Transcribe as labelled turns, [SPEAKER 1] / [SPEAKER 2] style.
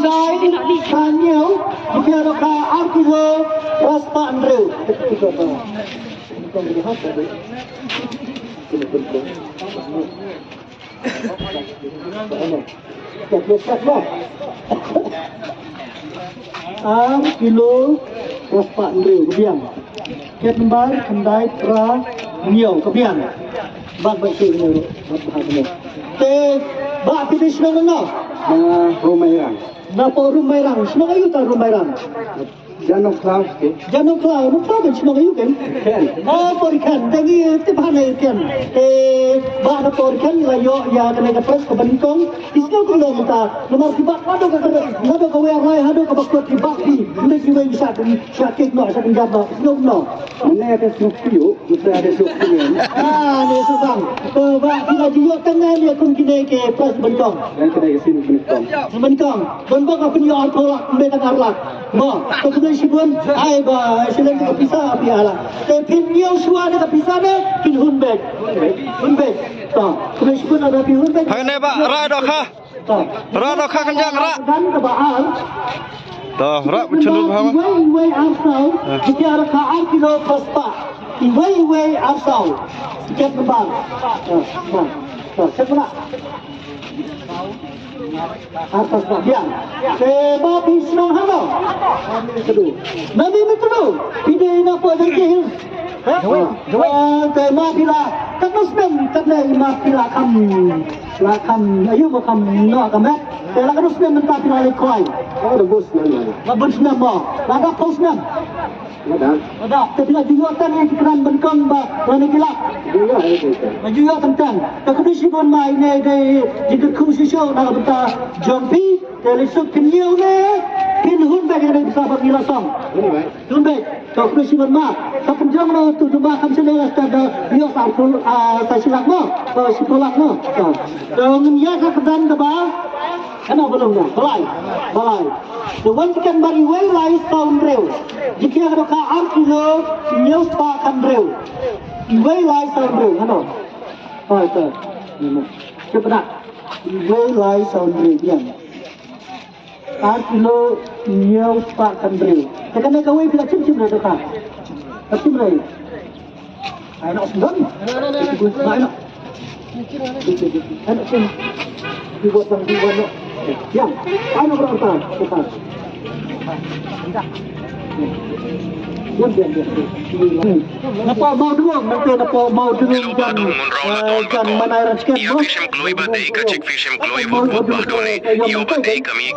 [SPEAKER 1] Pandai Sanyau jika ada Arkilo Raspa Andrew. Arkilo Raspa Andrew kebiang. Ket Mbak Pandai Tra Nhiều kebiang. Bak baik ni, bak bahagia. Bak pilih semua nak.
[SPEAKER 2] Rumairang.
[SPEAKER 1] Napa Rumairang? Semua ayu tak Rumairang?
[SPEAKER 2] Janok Klaus.
[SPEAKER 1] Janok Klaus, nampak kan semua ayu kan? Oh, porikan. Tapi tiap hari kan. Bak ada porikan layo ya kena kepres ke Bengkong. Isno kalau kita nomor tiba ada ke yang lain ada ke bakut di bakti. Ini juga bisa di syakik nak sakit jatuh. Isno no.
[SPEAKER 2] Mana ada suku, mesti ada suku ni.
[SPEAKER 1] Ni susang. Bak kita juga tengah dia kun kena ke pres Bengkong.
[SPEAKER 2] Dan kena ke sini Bengkong.
[SPEAKER 1] Bengkong apa ni orang tolak mereka arlak. Bah, kemudian sibun, ay bah, sila kita pisah piala. Tapi niaw suara kita pisah ni, pin hunbek. Tak, kemudian sibun ada pin hunbek.
[SPEAKER 3] Hai ni pak, rak dah kah? Rak dah kah kencang rak?
[SPEAKER 1] Dan kebahal.
[SPEAKER 3] Dah rak bercendur bahang.
[SPEAKER 1] Iway arsau, jika ada kaan kilo paspa. Iway arsau, jika kebal. Siapa nak? Atas bagian. Sebab pisang halo. Nabi betul. Tidak nak apa lagi. Tema bila terus terus bila kam ayu kam nak kamet. Kalau terus mentah bila lekoi.
[SPEAKER 2] Ada bos mana?
[SPEAKER 1] Bos nama. Ada bos nama. Ada. Tapi juga kan yang keran Bengkong lani kilap. Juga tentang. Kemudian sibun mai ni jika khususnya nak betah jompi, telisuk penyau ni, pin hunbek yang bisa bagi lasang. Hunbek. Kemudian sibun mak. Kemudian mana tu jumpa kami sendiri ada dia sampul silak mo, sipolak mo. Dengan ya kedan kebal. Kenapa belum dah? Balai. Dewan kita bagi way tahun real. Jika ada kaan kilo news pakan real. Way tahun real. Kenapa? Oh itu. Cepat. Way tahun real yang. Kaan kilo news pakan real. Tekan mereka way bila cim dah dekat. Cim real. Anak sedang. Anak. Anak cim. Dibuat yang ano berapa? Cepat. Napa mau dulu? Nanti napa mau dulu dan mana raskan?
[SPEAKER 4] Ia fishim gloi badai ka cik fishim gloi hot hot badone. Iyo badai kami